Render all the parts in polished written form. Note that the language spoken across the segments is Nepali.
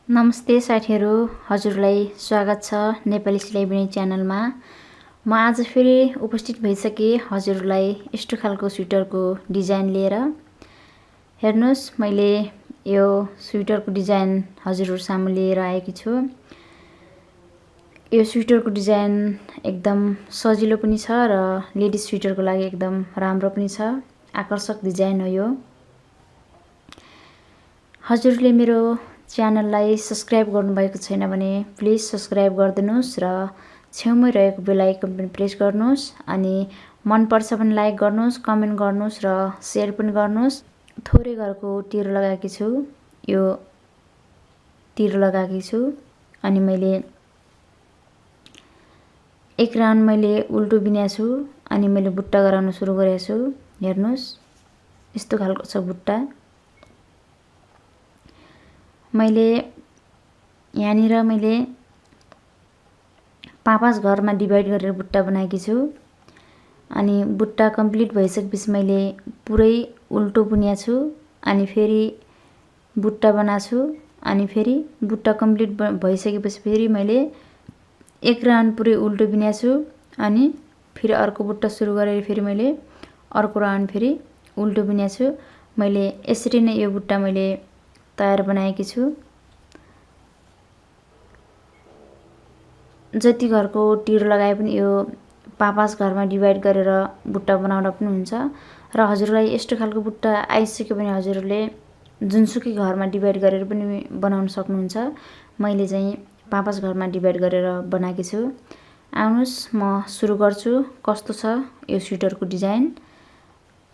नमस्ते साथीहरु, हजुरलाई स्वागत छ नेपाली सिलाइ बुनाइ च्यानलमा। म आज फेरि उपस्थित भइसके हजुरलाई यस्तो खालको स्वेटरको डिजाइन लिएर। हेर्नुस्, मैले यो स्वेटरको डिजाइन हजुरहरु सामु लिएर आएकी छु। यो स्वेटरको डिजाइन एकदम सजिलो पनि छ र लेडिज स्वेटरको लागि एकदम राम्रो पनि छ। आकर्षक डिजाइन हो यो। हजुरले मेरो च्यानललाई सब्स्क्राइब गर्नुभएको छैन भने प्लिज सब्स्क्राइब गरिदिनुस् र छेउमै रहेको बेल आइकन पनि प्रेस गर्नुस्। अनि मन पर्छ भने लाइक गर्नुस्, कमेन्ट गर्नुस् र शेयर पनि गर्नुस्। थोरै घरको तिर लगाएकी छु। यो तिर लगाएकी छु अनि मैले एक राउन्ड मैले उल्टो बिन्या छु अनि मैले बुट्टा गराउन सुरु गरेको छु। हेर्नुस्, यस्तो खालको छ बुट्टा। मैले यहाँनिर मैले 5 घरमा डिभाइड गरेर बुट्टा बनाएकी छु। अनि बुट्टा कम्प्लिट भइसकेपछि मैले पुरै उल्टो बुन्या छु अनि फेरि बुट्टा बनाछु। अनि फेरि बुट्टा कम्प्लिट भइसकेपछि फेरि मैले एक राउन्ड पुरै उल्टो बिन्या छु अनि फेरि अर्को बुट्टा सुरु गरेर फेरि मैले अर्को राउन्ड फेरि उल्टो बिन्या छु। मैले यसरी नै यो बुट्टा मैले तयार बनाएकी छु। जति घरको तिर लगाए पनि यो 5 घरमा डिभाइड गरेर बुट्टा बनाउँदा पनि हुन्छ र हजुरलाई यस्तो खालको बुट्टा आइसक्यो भने हजुरले जुनसुकै घरमा डिभाइड गरेर पनि बनाउन सक्नुहुन्छ। मैले चाहिँ 5 घरमा डिभाइड गरेर बनाएकी छु। आउनुस्, म सुरु गर्छु कस्तो छ यो स्वेटरको डिजाइन।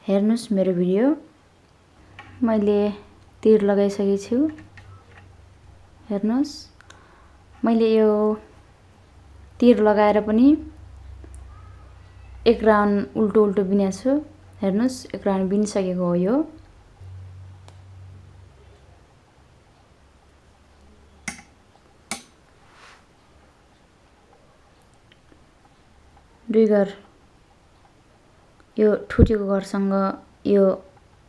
हेर्नुस् मेरो भिडियो। मैले तिर लगाइसकेको छु। हेर्नुस्, मैले यो तिर लगाएर पनि एक राउन्ड उल्टो उल्टो बिन्या छु। हेर्नुस्, एक राउन्ड बिनिसकेको हो यो। दुई घर यो ठुटेको घरसँग यो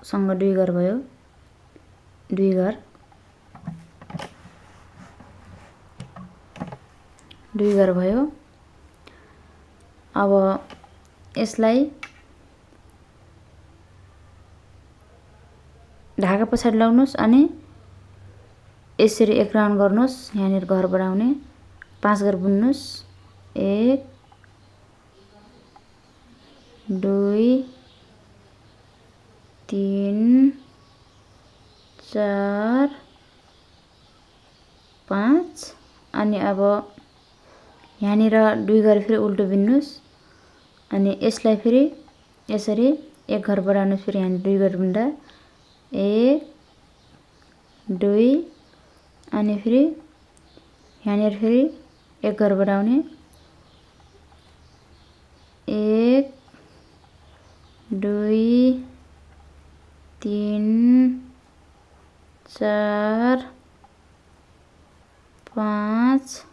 सँग 2 घर भयो। 2 घर 2 घर भयो। अब यसलाई ढाका पछाडि लाउनुस् अनि यसरी एक राउन्ड गर्नुस्। यहाँनिर घर बनाउने 5 घर बुन्नुस्। 1 2 3 4 5 अनि अब यहाँनिर 2 घर फेरि उल्टो बिन्नुस् अनि यसलाई फेरि यसरी एक घर बढाउनुस्। फेरि यहाँ 2 घर बुन्दा 1 2 अनि फेरि यहाँनिर फेरि एक घर बढाउने 1 2 3 4 5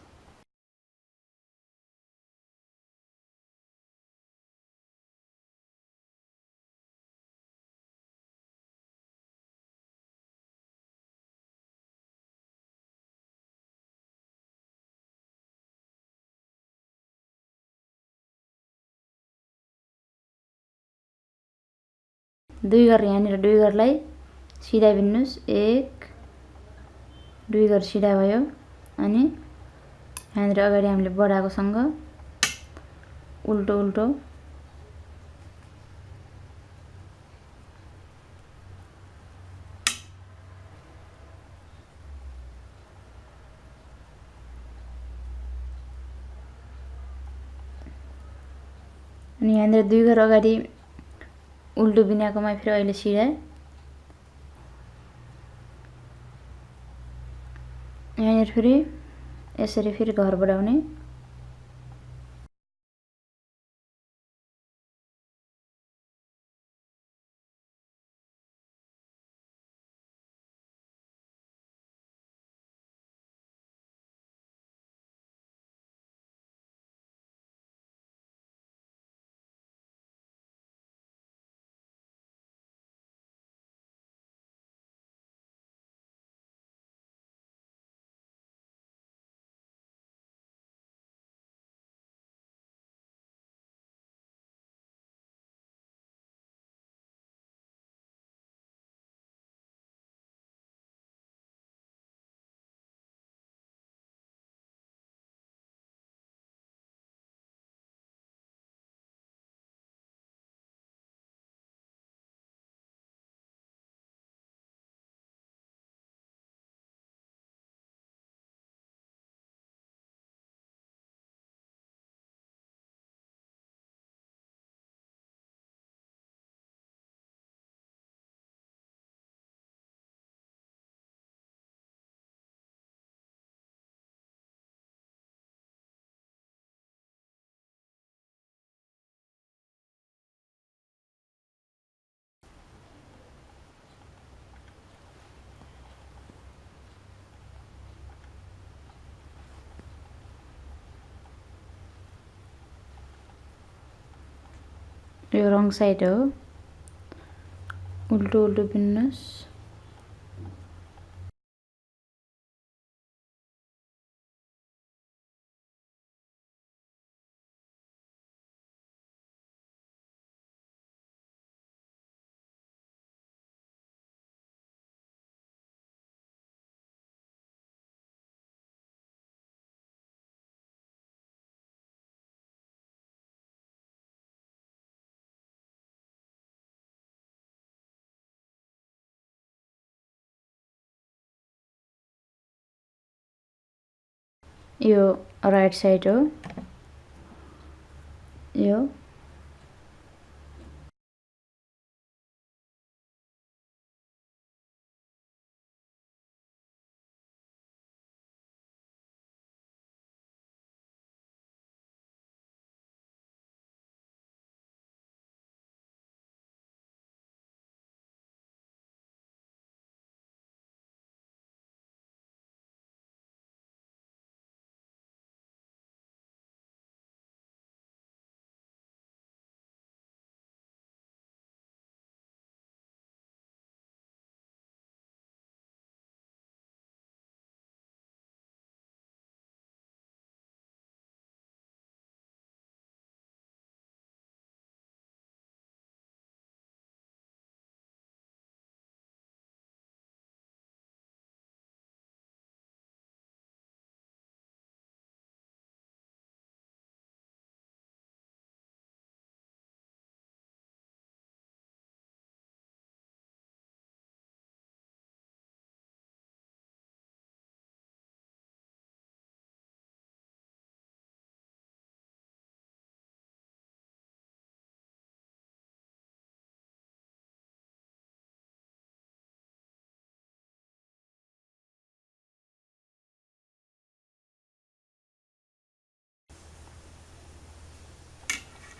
2 घर यहाँनिर 2 घरलाई सिधा बिन्नुस्। 1 2 घर सिधा भयो अनि यहाँनिर अगाडि हामीले बढाएको सँग उल्टो उल्टो अनि यहाँनिर 2 घर अगाडि उल्टो बिनाकोमा फेरि अहिले सिधाए। यहाँनिर फेरि यसरी फेरि घर बढाउने यो रङ साइड हो, उल्टो उल्टो बिन्नुस्। यो राइट साइड हो, यो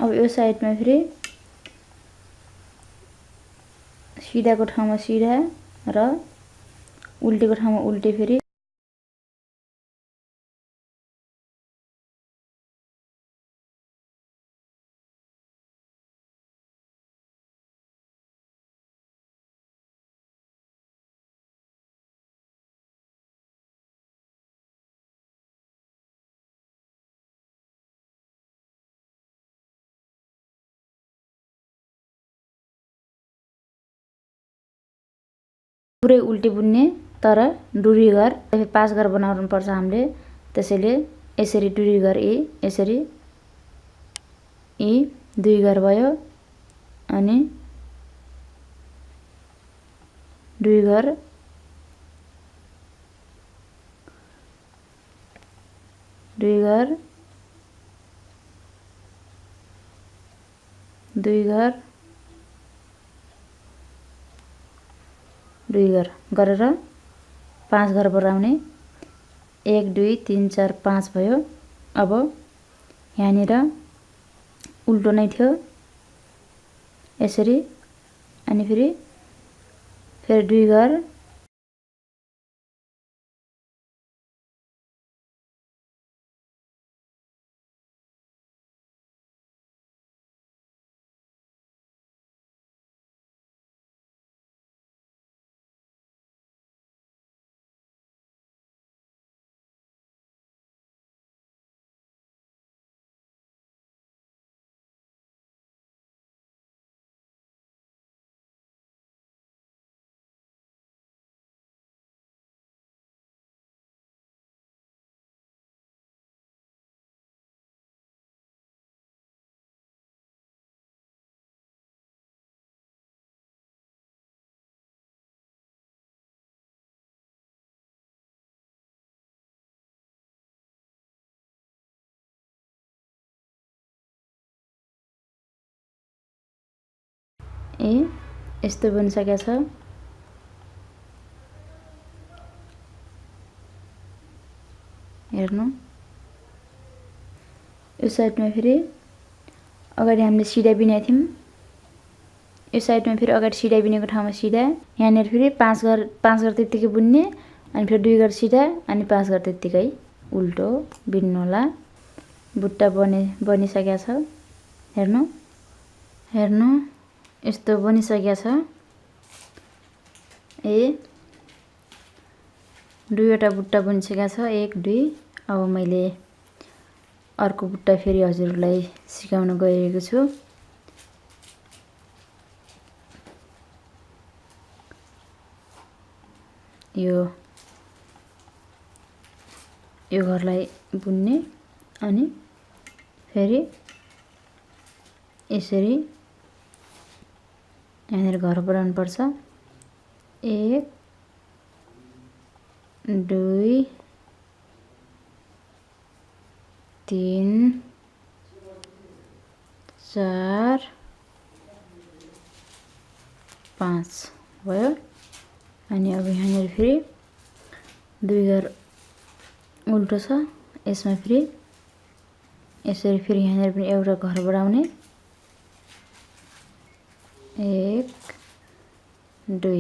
अब यो साइडमा फेरि सिधाको ठाउँमा सिधा र उल्टेको ठाउँमा उल्टे फेरि पुरै उल्टी बुन्ने, तर डुरी घर पाँच घर बनाउनु पर्छ हामीले। त्यसैले यसरी डुरी घर यसरी दुई घर भयो, अनि दुई घर, दुई घर, दुई घर, दुई घर गरेर पाँच घर बनाउने। 1 2 3 4 5 भयो। अब यहाँनिर उल्टो नै थियो यसरी, अनि फेरि दुई घर, यस्तो बनिसकेको छ। हेर्नु, यो साइडमा फेरि अगाडि हामीले सिधा बिनेको थियौँ। यो साइडमा फेरि अगाडि सिधा बिनेको ठाउँमा सिधा, यहाँनिर फेरि पाँच घर त्यत्तिकै बुन्ने, अनि फेरि दुई घर सिधा, अनि पाँच घर त्यत्तिकै उल्टो बिन्नु होला। बुट्टा बनिसकेको छ। हेर्नु, हेर्नु यस्तो बनिसकेको छ। दुईवटा बुट्टा बनिसकेको छ, 1 2। अब मैले अर्को बुट्टा फेरि हजुरहरूलाई सिकाउन गइरहेको छु। यो घरलाई बुन्ने अनि फेरि यसरी यहाँनिर घर बढाउनु पर्छ। 1 2 3 4 5 भयो। अनि अब यहाँनिर फेरि 2 घर उल्टो छ, यसमा फेरि यसरी फेरि यहाँनिर पनि एउटा घर बढाउने। 1 2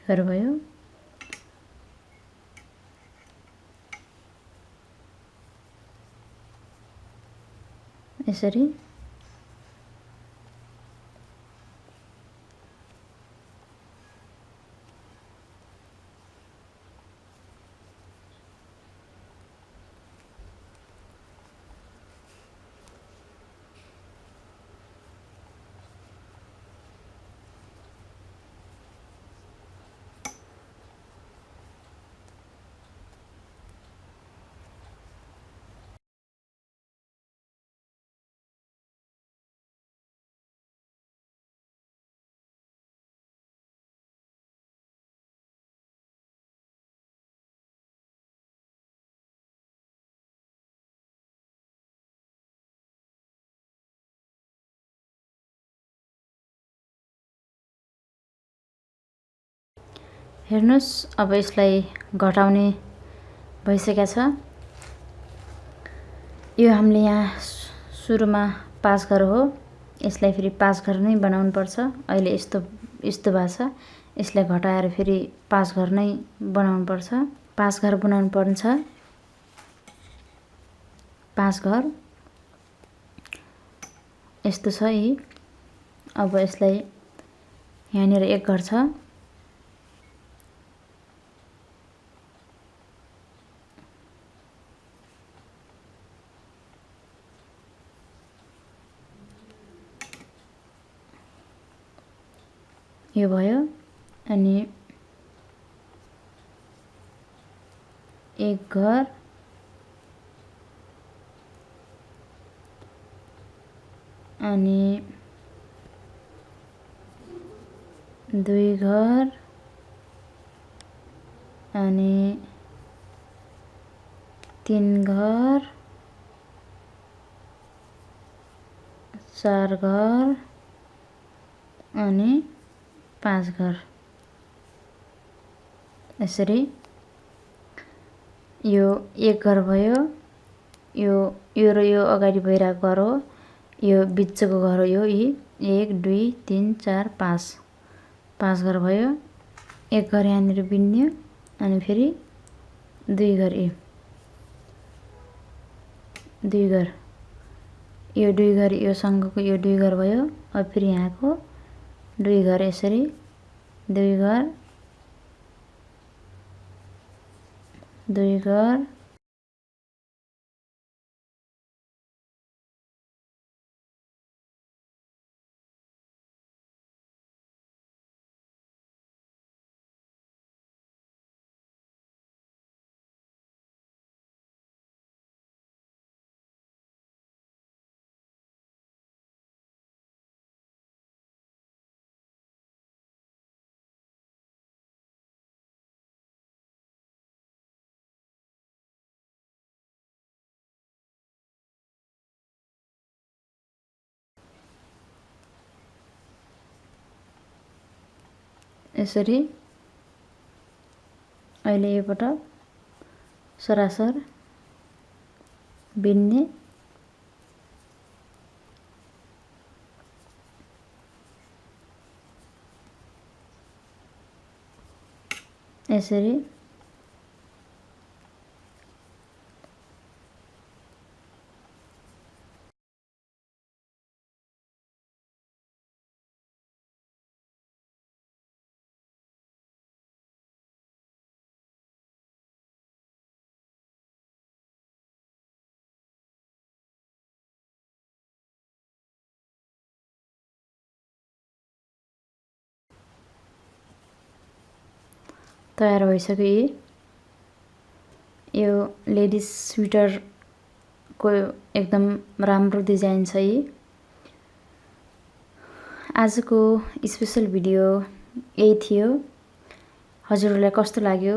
घर भयो। यसरी हेर्नुस्, अब यसलाई घटाउने भइसकेको छ। यो हामीले यहाँ सुरुमा 5 घर हो, यसलाई फेरि 5 घर नै बनाउनु पर्छ। अहिले यस्तो भएको छ, यसलाई घटाएर फेरि 5 घर नै बनाउनु पर्छ। 5 घर बनाउनु पर्छ। 5 घर यस्तो छ यी। अब यसलाई यहाँनिर 1 घर छ, यो भयो। अनि 1 घर अनि 2 घर अनि 3 घर 4 घर अनि 5 घर। यसरी यो 1 घर भयो। यो र यो अगाडि भइरहेको घर हो, यो बिचको घर हो। यो 1 2 3 4 5 घर भयो। एक घर यहाँनिर बिन्ने अनि फेरि 2 घर यो 2 घर यो 2 घर यो सँगको यो 2 घर भयो। अब फेरि यहाँको 2 घर यसरी 2 घर 2 घर यसरी अहिले योपटक सरासर बिन्ने यसरी तयार भइसक्यो। यो लेडिज स्वेटरको एकदम राम्रो डिजाइन छ। आजको स्पेशल भिडियो यही थियो। हजुरहरूलाई कस्तो लाग्यो?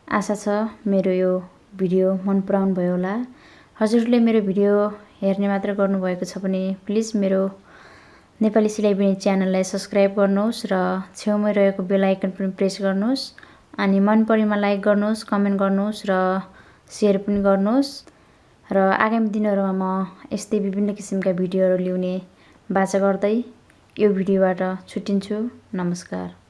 आशा छ मेरो यो भिडियो मन पराउनु भयो होला। हजुरहरूले मेरो भिडियो हेर्ने मात्र गर्नुभएको छ भने प्लिज मेरो नेपाली सिलाइ बुनाइ च्यानललाई सब्स्क्राइब गर्नुहोस् र छेउमै रहेको बेल आइकन पनि प्रेस गर्नुहोस्। अनि मन परेमा लाइक गर्नुहोस्, कमेन्ट गर्नुहोस् र सेयर पनि गर्नुहोस्। र आगामी दिनहरूमा म यस्तै विभिन्न किसिमका भिडियोहरू ल्याउने बाचा गर्दै यो भिडियोबाट छुट्टिन्छु। नमस्कार।